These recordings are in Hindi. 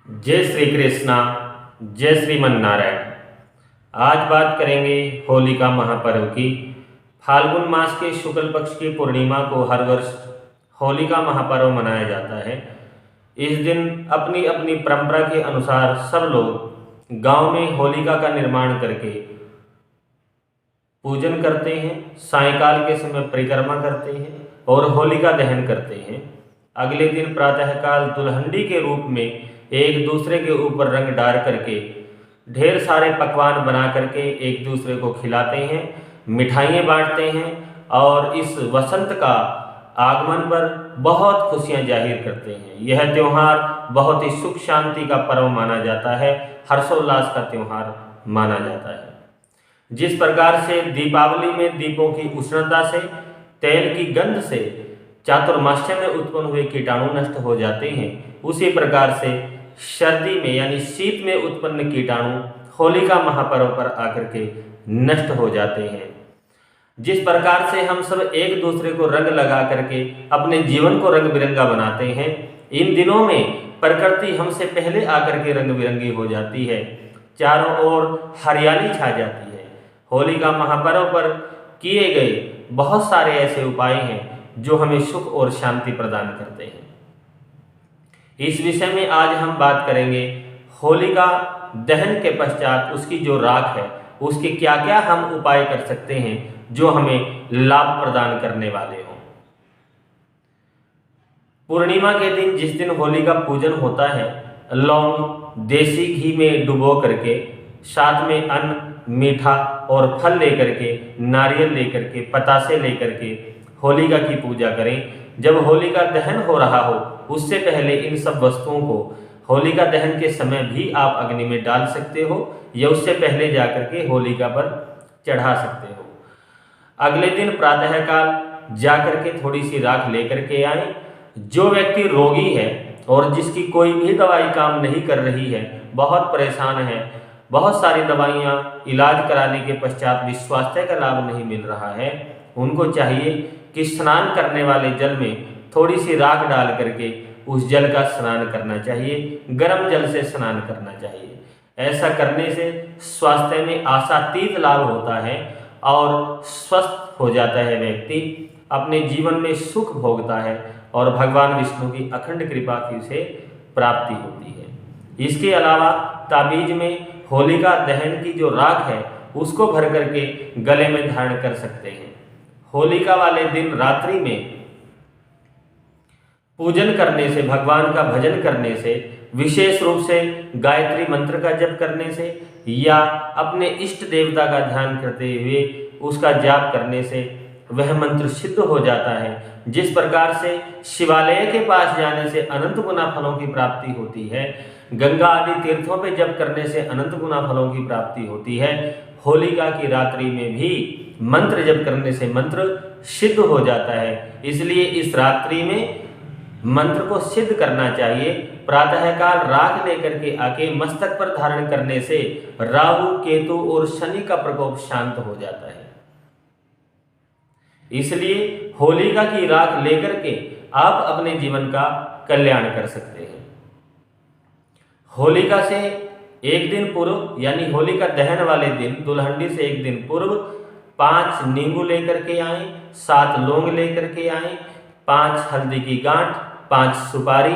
जय श्री कृष्णा। जय श्रीमन नारायण। आज बात करेंगे होलिका महापर्व की। फाल्गुन मास के शुक्ल पक्ष की पूर्णिमा को हर वर्ष होलिका महापर्व मनाया जाता है। इस दिन अपनी अपनी परंपरा के अनुसार सब लोग गांव में होलिका का निर्माण करके पूजन करते हैं। सायंकाल के समय परिक्रमा करते हैं और होलिका दहन करते हैं। अगले दिन प्रातःकाल दुल्हंडी के रूप में एक दूसरे के ऊपर रंग डाल करके ढेर सारे पकवान बना करके एक दूसरे को खिलाते हैं, मिठाइयाँ बांटते हैं और इस वसंत का आगमन पर बहुत खुशियां जाहिर करते हैं। यह त्यौहार बहुत ही सुख शांति का पर्व माना जाता है, हर्षोल्लास का त्यौहार माना जाता है। जिस प्रकार से दीपावली में दीपों की उष्णता से, तेल की गंध से चातुर्मास्य में उत्पन्न हुए कीटाणु नष्ट हो जाते हैं, उसी प्रकार से सर्दी में यानी शीत में उत्पन्न कीटाणु होलिका महापर्व पर आकर के नष्ट हो जाते हैं। जिस प्रकार से हम सब एक दूसरे को रंग लगा करके अपने जीवन को रंग बिरंगा बनाते हैं, इन दिनों में प्रकृति हमसे पहले आकर के रंग बिरंगी हो जाती है, चारों ओर हरियाली छा जाती है। होलिका महापर्व पर किए गए बहुत सारे ऐसे उपाय हैं जो हमें सुख और शांति प्रदान करते हैं। इस विषय में आज हम बात करेंगे होलिका दहन के पश्चात उसकी जो राख है उसके क्या क्या हम उपाय कर सकते हैं जो हमें लाभ प्रदान करने वाले हों। पूर्णिमा के दिन जिस दिन होली का पूजन होता है, लौंग देसी घी में डुबो करके साथ में अन्न, मीठा और फल लेकर के, नारियल लेकर के, पतासे लेकर के होलिका की पूजा करें। जब होलिका दहन हो रहा हो उससे पहले इन सब वस्तुओं को होलिका दहन के समय भी आप अग्नि में डाल सकते हो या उससे पहले जाकर के होलिका पर चढ़ा सकते हो। अगले दिन प्रातःकाल जाकर के थोड़ी सी राख लेकर के आए। जो व्यक्ति रोगी है और जिसकी कोई भी दवाई काम नहीं कर रही है, बहुत परेशान है, बहुत सारी दवाइयाँ इलाज कराने के पश्चात भी स्वास्थ्य का लाभ नहीं मिल रहा है, उनको चाहिए कि स्नान करने वाले जल में थोड़ी सी राख डाल करके उस जल का स्नान करना चाहिए, गर्म जल से स्नान करना चाहिए। ऐसा करने से स्वास्थ्य में आशातीत लाभ होता है और स्वस्थ हो जाता है व्यक्ति, अपने जीवन में सुख भोगता है और भगवान विष्णु की अखंड कृपा की से प्राप्ति होती है। इसके अलावा ताबीज में होलिका दहन की जो राख है उसको भर करके गले में धारण कर सकते हैं। होलिका वाले दिन रात्रि में पूजन करने से, भगवान का भजन करने से, विशेष रूप से गायत्री मंत्र का जप करने से या अपने इष्ट देवता का ध्यान करते हुए उसका जाप करने से वह मंत्र सिद्ध हो जाता है। जिस प्रकार से शिवालय के पास जाने से अनंत गुना फलों की प्राप्ति होती है, गंगा आदि तीर्थों पे जप करने से अनंत गुना फलों की प्राप्ति होती है, होलिका की रात्रि में भी मंत्र जप करने से मंत्र सिद्ध हो जाता है। इसलिए इस रात्रि में मंत्र को सिद्ध करना चाहिए। प्रातःकाल राख लेकर के आके मस्तक पर धारण करने से राहु, केतु और शनि का प्रकोप शांत हो जाता है। इसलिए होलिका की राख लेकर के आप अपने जीवन का कल्याण कर सकते हैं। होलिका से एक दिन पूर्व यानी होलिका दहन वाले दिन दुल्हंडी से एक दिन पूर्व 5 नींबू लेकर के आए, 7 लौंग लेकर के आए, 5 हल्दी की गांठ, 5 सुपारी,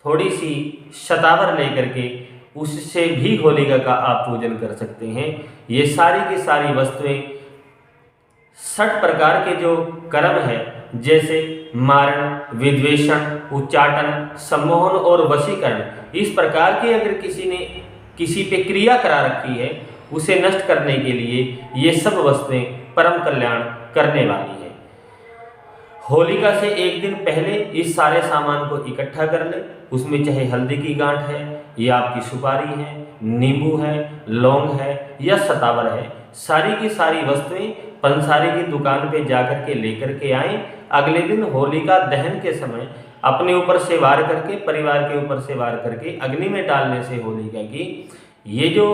थोड़ी सी शतावर लेकर के उससे भी होलिका का आप पूजन कर सकते हैं। ये सारी की सारी वस्तुएं 60 प्रकार के जो कर्म है जैसे मारण, विद्वेषण, उच्चाटन, सम्मोहन और वशीकरण, इस प्रकार की अगर किसी ने किसी पे क्रिया करा रखी है उसे नष्ट करने के लिए ये सब वस्तुएं परम कल्याण करने वाली है। होलिका से एक दिन पहले इस सारे सामान को इकट्ठा कर ले। उसमें चाहे हल्दी की गांठ है या आपकी सुपारी है, नींबू है, लौंग है या शतावर है, सारी की सारी वस्तुएं पंसारी की दुकान पे जाकर के लेकर के आएं। अगले दिन होलिका दहन के समय अपने ऊपर से वार करके, परिवार के ऊपर से वार करके अग्नि में डालने से होलिका की ये जो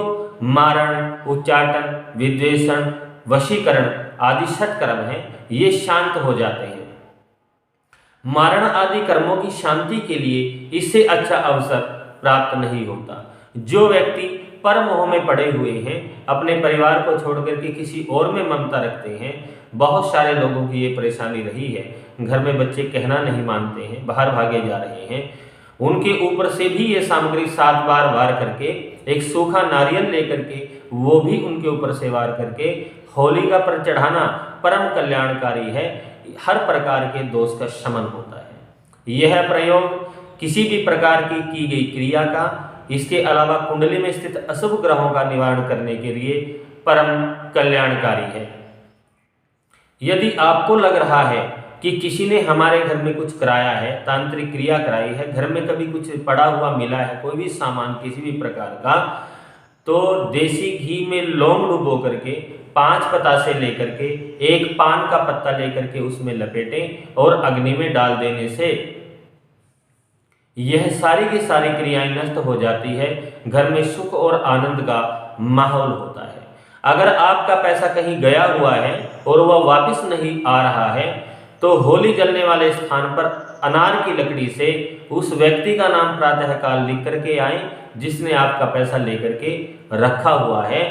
मारण, उच्चाटन, विद्वेषण, वशीकरण आदि षटकर्म हैं ये शांत हो जाते हैं। मारण आदि कर्मों की शांति के लिए इससे अच्छा अवसर प्राप्त नहीं होता। जो व्यक्ति परमोह में पड़े हुए हैं, अपने परिवार को छोड़कर के किसी और में ममता रखते हैं, बहुत सारे लोगों की ये परेशानी रही है। घर में बच्चे कहना नहीं मानते हैं, बाहर भागे जा रहे हैं, उनके ऊपर से भी ये सामग्री 7 बार वार करके, एक सूखा नारियल लेकर के वो भी उनके ऊपर से वार करके होलिका पर चढ़ाना परम कल्याणकारी है। हर प्रकार के दोष का शमन होता है। यह प्रयोग किसी भी प्रकार की गई क्रिया का, इसके अलावा कुंडली में स्थित अशुभ ग्रहों का निवारण करने के लिए परम कल्याणकारी है। यदि आपको लग रहा है कि किसी ने हमारे घर में कुछ कराया है, तांत्रिक क्रिया कराई है, घर में कभी कुछ पड़ा हुआ मिला है, कोई भी सामान किसी भी प्रकार का, तो देसी घी में लौंग डुबो करके 5 पतासे लेकर के, एक पान का पत्ता लेकर के उसमें लपेटें और अग्नि में डाल देने से यह सारी की सारी क्रियाएं नष्ट हो जाती है। घर में सुख और आनंद का माहौल होता है। अगर आपका पैसा कहीं गया हुआ है और वह वापस नहीं आ रहा है, तो होली जलने वाले स्थान पर अनार की लकड़ी से उस व्यक्ति का नाम प्रातःकाल लिख करके आए जिसने आपका पैसा लेकर के रखा हुआ है।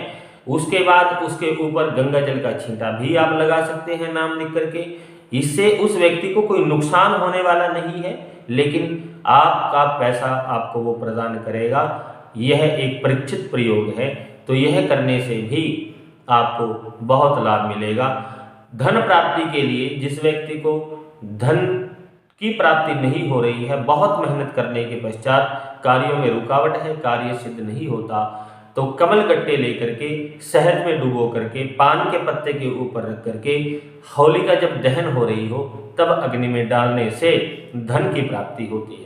उसके बाद उसके ऊपर गंगा जल का छींटा भी आप लगा सकते हैं नाम लिख करके। इससे उस व्यक्ति को कोई नुकसान होने वाला नहीं है, लेकिन आपका पैसा आपको वो प्रदान करेगा। यह एक परीक्षित प्रयोग है, तो यह करने से भी आपको बहुत लाभ मिलेगा। धन प्राप्ति के लिए जिस व्यक्ति को धन की प्राप्ति नहीं हो रही है, बहुत मेहनत करने के पश्चात कार्यों में रुकावट है, कार्य सिद्ध नहीं होता, तो कमल गट्टे लेकर के शहद में डुबो करके पान के पत्ते के ऊपर रख करके होलिका जब दहन हो रही हो तब अग्नि में डालने से धन की प्राप्ति होती है।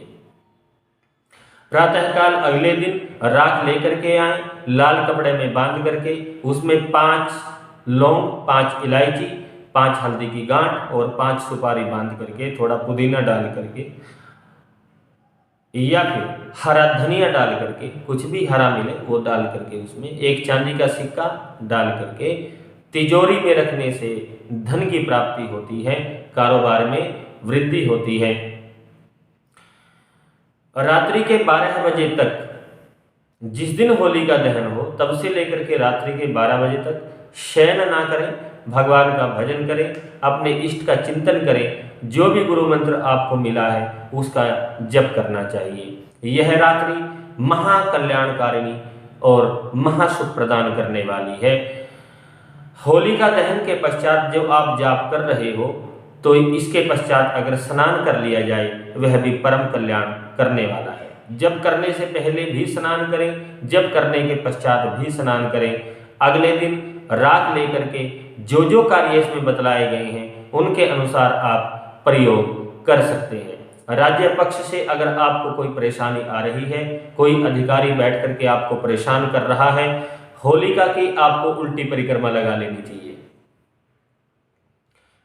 प्रातःकाल अगले दिन राख लेकर के आए, लाल कपड़े में बांध करके उसमें 5 लौंग, 5 इलायची, 5 हल्दी की गांठ और 5 सुपारी बांध करके, थोड़ा पुदीना डाल करके या फिर हरा धनिया डाल करके, कुछ भी हरा मिले वो डाल करके, उसमें एक चांदी का सिक्का डाल करके तिजोरी में रखने से धन की प्राप्ति होती है, कारोबार में वृद्धि होती है। रात्रि के 12 बजे तक, जिस दिन होली का दहन हो तब से लेकर के रात्रि के 12 बजे तक शयन ना करें, भगवान का भजन करें, अपने इष्ट का चिंतन करें, जो भी गुरु मंत्र आपको मिला है उसका जप करना चाहिए। यह रात्रि महाकल्याणकारिणी और महासुख प्रदान करने वाली है। होलिका दहन के पश्चात जो आप जाप कर रहे हो, तो इसके पश्चात अगर स्नान कर लिया जाए वह भी परम कल्याण करने वाला है। जब करने से पहले भी स्नान करें, जब करने के पश्चात भी स्नान करें। अगले दिन राख लेकर के जो जो कार्य इसमें बतलाए गए हैं उनके अनुसार आप प्रयोग कर सकते हैं। राज्य पक्ष से अगर आपको कोई परेशानी आ रही है, कोई अधिकारी बैठ करके आपको परेशान कर रहा है, होलिका की आपको उल्टी परिक्रमा लगा लेनी चाहिए।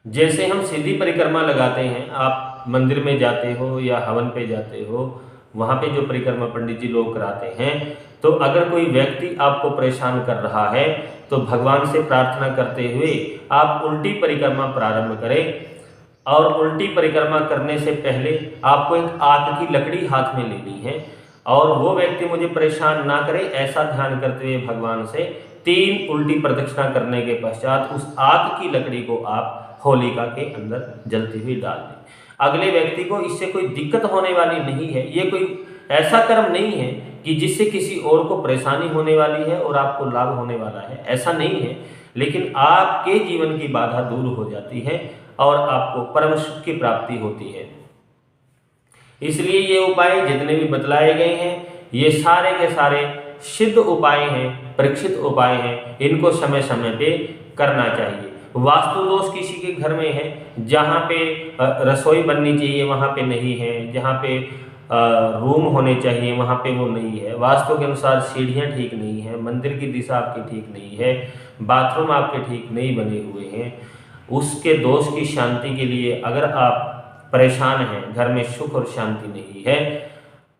जैसे हम सीधी परिक्रमा लगाते हैं, आप मंदिर में जाते हो या हवन पे जाते हो, वहाँ पे जो परिक्रमा पंडित जी लोग कराते हैं, तो अगर कोई व्यक्ति आपको परेशान कर रहा है तो भगवान से प्रार्थना करते हुए आप उल्टी परिक्रमा प्रारंभ करें। और उल्टी परिक्रमा करने से पहले आपको एक आग की लकड़ी हाथ में लेनी है और वो व्यक्ति मुझे परेशान ना करे, ऐसा ध्यान करते हुए भगवान से 3 उल्टी प्रदक्षिणा करने के पश्चात उस आग की लकड़ी को आप होलिका के अंदर जलती हुई डाल दें। अगले व्यक्ति को इससे कोई दिक्कत होने वाली नहीं है। ये कोई ऐसा कर्म नहीं है कि जिससे किसी और को परेशानी होने वाली है और आपको लाभ होने वाला है, ऐसा नहीं है। लेकिन आपके जीवन की बाधा दूर हो जाती है और आपको परम सुख की प्राप्ति होती है। इसलिए ये उपाय जितने भी बतलाए गए हैं, ये सारे के सारे सिद्ध उपाय हैं, परीक्षित उपाय हैं। इनको समय समय पे करना चाहिए। वास्तु दोष किसी के घर में है, जहाँ पे रसोई बननी चाहिए वहाँ पे नहीं है, जहाँ पे रूम होने चाहिए वहाँ पे वो नहीं है, वास्तु के अनुसार सीढ़ियाँ ठीक नहीं है, मंदिर की दिशा आपकी ठीक नहीं है, बाथरूम आपके ठीक नहीं बने हुए हैं, उसके दोष की शांति के लिए अगर आप परेशान हैं, घर में सुख और शांति नहीं है,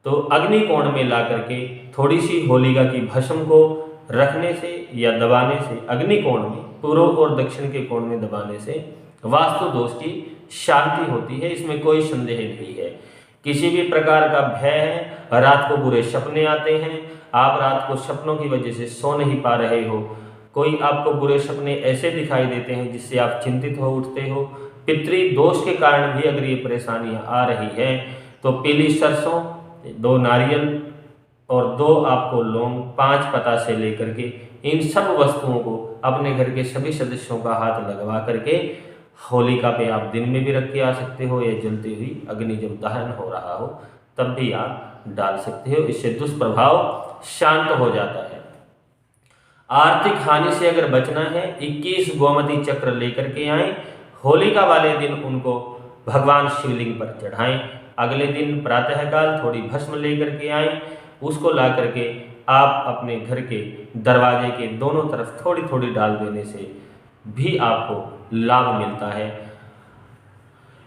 तो अग्नि कोण में ला करके थोड़ी सी होलिका की भस्म को रखने से या दबाने से, अग्नि कोण में पूर्व और दक्षिण के कोण में दबाने से वास्तु दोष की शांति होती है। इसमें कोई संदेह नहीं है। किसी भी प्रकार का भय है, रात को बुरे सपने आते हैं, आप रात को सपनों की वजह से सो नहीं पा रहे हो, कोई आपको बुरे सपने ऐसे दिखाई देते हैं जिससे आप चिंतित हो उठते हो, पितृ दोष के कारण भी अगर ये परेशानियां आ रही है तो पीली सरसों, 2 नारियल और 2 आपको लौंग, 5 पता से लेकर के इन सब वस्तुओं को अपने घर के सभी सदस्यों का हाथ लगवा करके होलिका पे आप दिन में भी रख के आ सकते हो, या जलती हुई अग्नि जब दहन हो रहा हो तब भी आप डाल सकते हो। इससे दुष्प्रभाव शांत हो जाता है। आर्थिक हानि से अगर बचना है, 21 गोमती चक्र लेकर के आएं, होलिका वाले दिन उनको भगवान शिवलिंग पर चढ़ाएं। अगले दिन प्रातःकाल थोड़ी भस्म लेकर के आएं, उसको ला करके आप अपने घर के दरवाजे के दोनों तरफ थोड़ी थोड़ी डाल देने से भी आपको लाभ मिलता है।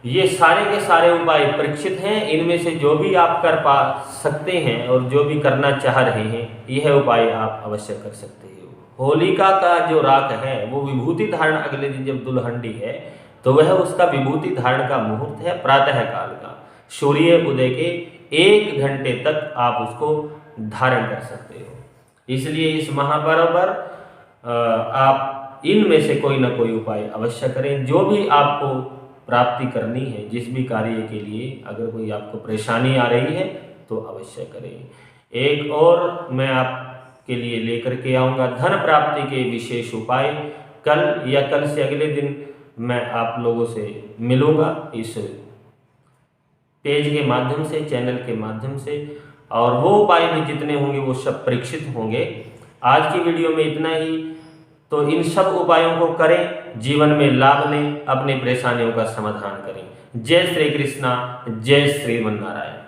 ये सारे के सारे उपाय परीक्षित हैं, इनमें से जो भी आप कर पा सकते हैं और जो भी करना चाह रहे हैं यह उपाय आप अवश्य कर सकते हो। होलिका का जो राख है वो विभूति धारण अगले दिन जब दुल्हंडी है तो वह उसका विभूति धारण का मुहूर्त है प्रातःकाल का, सूर्य उदय के 1 घंटे तक आप उसको धारण कर सकते हो। इसलिए इस महापर्व पर आप इनमें से कोई ना कोई उपाय अवश्य करें। जो भी आपको प्राप्ति करनी है, जिस भी कार्य के लिए अगर कोई आपको परेशानी आ रही है तो अवश्य करें। एक और मैं आपके लिए लेकर के आऊँगा धन प्राप्ति के विशेष उपाय। कल या कल से अगले दिन मैं आप लोगों से मिलूँगा इस पेज के माध्यम से, चैनल के माध्यम से, और वो उपाय भी जितने होंगे वो सब परीक्षित होंगे। आज की वीडियो में इतना ही। तो इन सब उपायों को करें, जीवन में लाभ लें, अपनी परेशानियों का समाधान करें। जय श्री कृष्णा, जय श्रीमन नारायण।